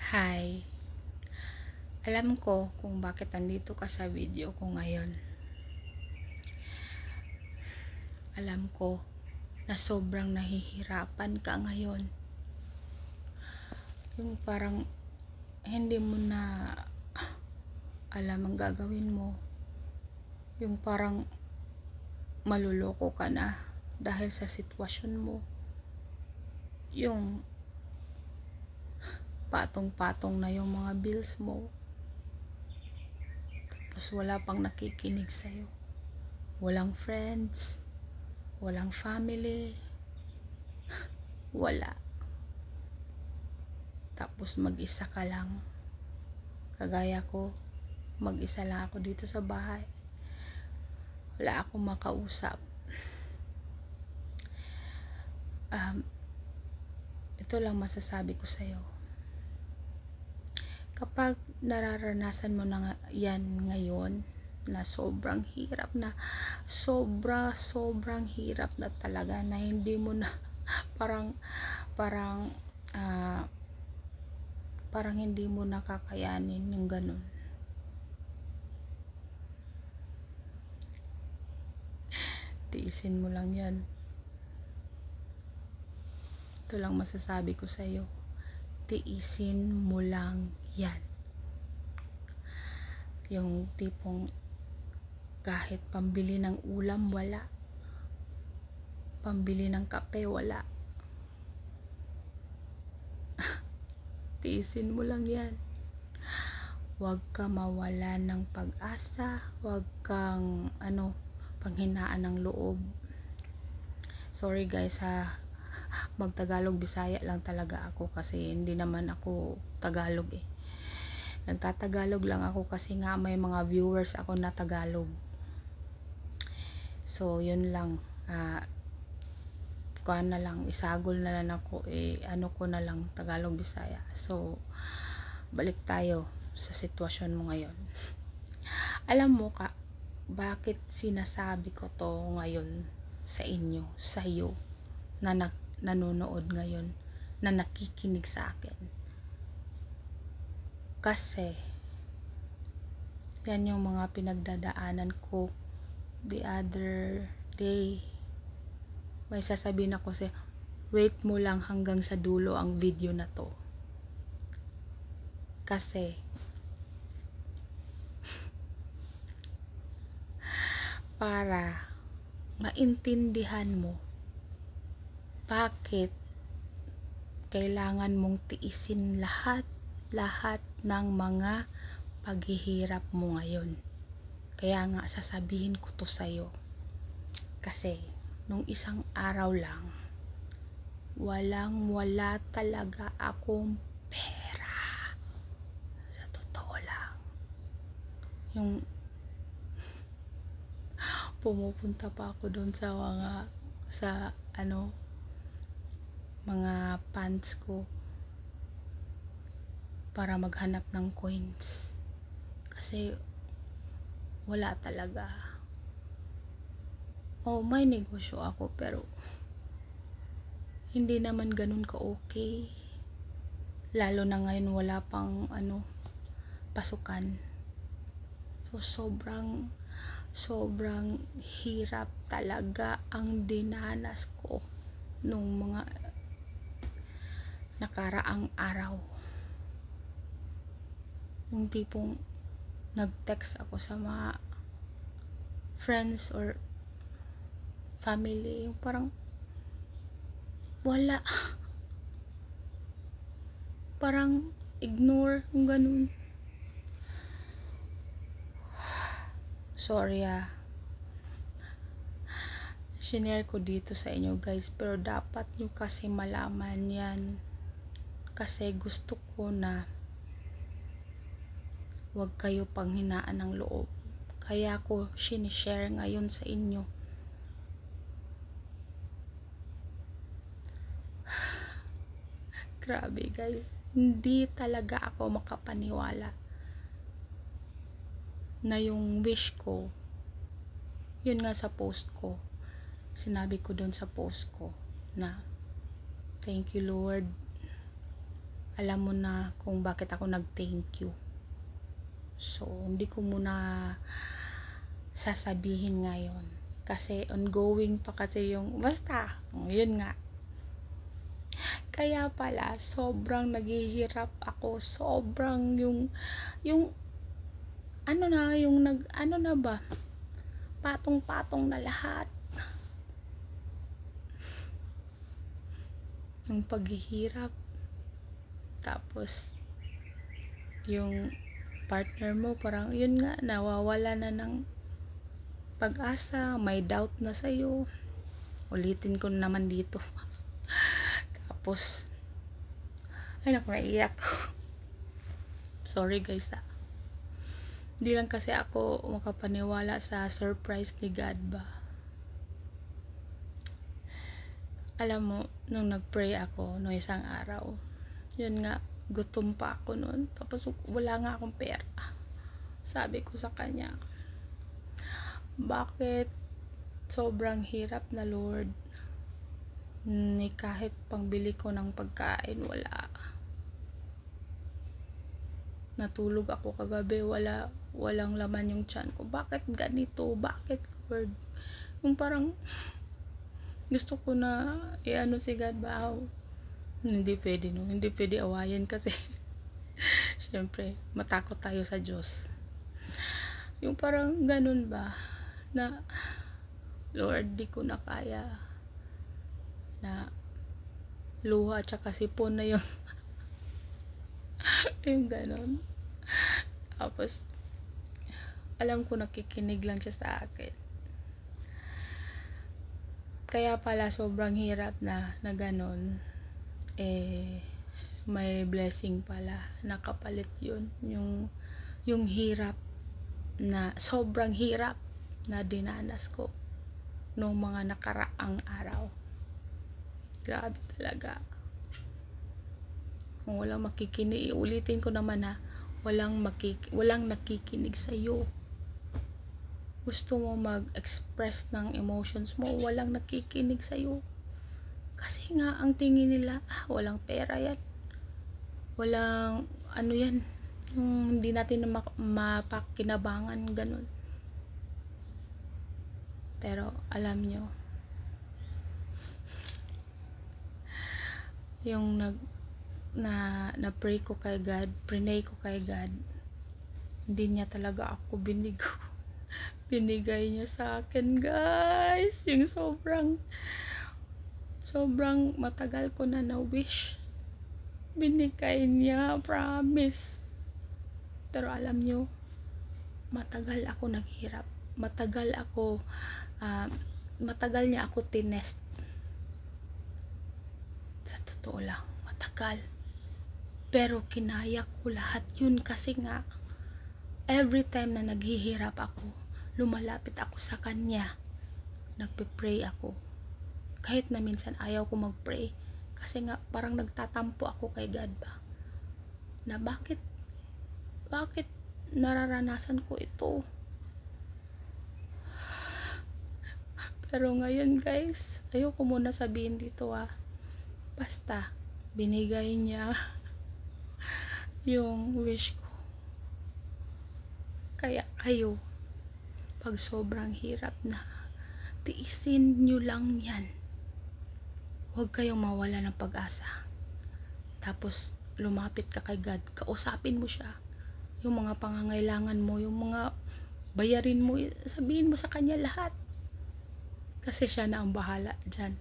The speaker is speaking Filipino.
Hi, alam ko kung bakit nandito ka sa video ko ngayon. Alam ko na sobrang nahihirapan ka ngayon. Yung parang hindi mo na alam ang gagawin mo. Yung parang maluloko ka na dahil sa sitwasyon mo. Yung patong-patong na yung mga bills mo. Tapos wala pang nakikinig sa'yo. Walang friends, walang family, wala. Tapos mag-isa ka lang. Kagaya ko, mag-isa lang ako dito sa bahay. Wala akong makausap. Ito lang masasabi ko sa'yo. Kapag nararanasan mo na yan ngayon, na sobrang hirap na, sobrang hirap na talaga, na hindi mo na parang hindi mo nakakayanin yung ganun. Tiisin mo lang yan. Ito lang masasabi ko sa'yo. Tiisin mo lang yan. Yung tipong kahit pambili ng ulam wala, pambili ng kape wala, tiisin mo lang yan. Huwag ka mawala ng pag-asa, huwag kang panghinaan ng loob. Sorry guys ha, magtagalog Bisaya lang talaga ako kasi hindi naman ako Tagalog eh. Nagtatagalog lang ako kasi nga may mga viewers ako na Tagalog. So yun lang, kuha na lang, isagol na lang ako ko na lang Tagalog Bisaya. So balik tayo sa sitwasyon mo ngayon. Alam mo ka, bakit sinasabi ko to ngayon sa inyo, sa iyo na nanonood ngayon, na nakikinig sa akin? Kasi yan yung mga pinagdadaanan ko. The other day, may sasabihin ako wait mo lang hanggang sa dulo ang video na to. Kasi para maintindihan mo bakit kailangan mong tiisin lahat ng mga paghihirap mo ngayon. Kaya nga sasabihin ko to sa'yo. Kasi nung isang araw lang, wala talaga akong pera. Sa totoo lang. Yung pumupunta pa ako doon sa mga pants ko para maghanap ng coins. Kasi wala talaga. May negosyo ako pero hindi naman ganun ka-okay. Lalo na ngayon wala pang pasukan. So sobrang hirap talaga ang dinanas ko nung mga nakaraang araw. Yung tipong nag-text ako sa mga friends or family, yung parang wala. Parang ignore, yung ganun. Sorry shinare ko dito sa inyo guys, pero dapat nyo kasi malaman yan. Kasi gusto ko na wag kayo panghinaan ng loob. Kaya ko sinishare ngayon sa inyo. Grabe guys, hindi talaga ako makapaniwala na yung wish ko, yun nga sa post ko, sinabi ko doon sa post ko na thank you Lord, alam mo na kung bakit ako nag-thank you. So, hindi ko muna sasabihin ngayon. Kasi ongoing pa kasi yung, basta, yun nga. Kaya pala, sobrang naghihirap ako. Sobrang yung, ano na ba? Patong-patong na lahat. Yung paghihirap. Tapos, yung partner mo, parang yun nga, nawawala na ng pag-asa, may doubt na sa'yo. Ulitin ko naman dito. Tapos, ay naku, naiiyak. Sorry guys Hindi lang kasi ako makapaniwala sa surprise ni God ba. Alam mo, nung nag-pray ako no isang araw, yun nga, gutom pa ako noon. Tapos wala nga akong pera. Sabi ko sa kanya, bakit sobrang hirap na Lord? Ni kahit pangbili ko ng pagkain, wala. Natulog ako kagabi, walang laman yung tiyan ko. Bakit ganito? Bakit Lord? Yung parang gusto ko na ano si God ba? Hindi pwede no. Hindi pwede awayan kasi syempre matakot tayo sa Diyos. Yung parang ganun ba na Lord, di ko na kaya na luha tsaka sipon na yung yung ganun. Tapos alam ko nakikinig lang siya sa akin. Kaya pala sobrang hirap na ganun. May blessing pala nakapalit yun. Yung hirap na sobrang hirap na dinanas ko noong mga nakaraang araw. Grabe talaga. Kung walang makikinig, ulitin ko naman walang nakikinig sa iyo. Gusto mo mag-express ng emotions mo, walang nakikinig sa iyo. Kasi nga ang tingin nila, walang pera yan. Walang ano yan, yung hindi natin mapakinabangan ganun. Pero alam nyo, yung na-pray ko kay God, prinay ko kay God, hindi niya talaga ako binigay niya sa akin guys. Yung sobrang matagal ko na wish, binigay niya, promise. Pero alam nyo, matagal ako naghirap, matagal niya ako tinest. Sa totoo lang, matagal. Pero kinaya ko lahat yun kasi nga every time na naghihirap ako, lumalapit ako sa kanya, nagpe-pray ako. Kahit na minsan ayaw ko mag-pray kasi nga parang nagtatampo ako kay God ba, na bakit nararanasan ko ito. Pero ngayon guys, ayoko muna sabihin dito basta binigay niya yung wish ko. Kaya kayo, pag sobrang hirap na, tiisin nyo lang yan. Huwag kayong mawala ng pag-asa. Tapos lumapit ka kay God, kausapin mo siya. Yung mga pangangailangan mo, yung mga bayarin mo, sabihin mo sa kanya lahat. Kasi siya na ang bahala dyan.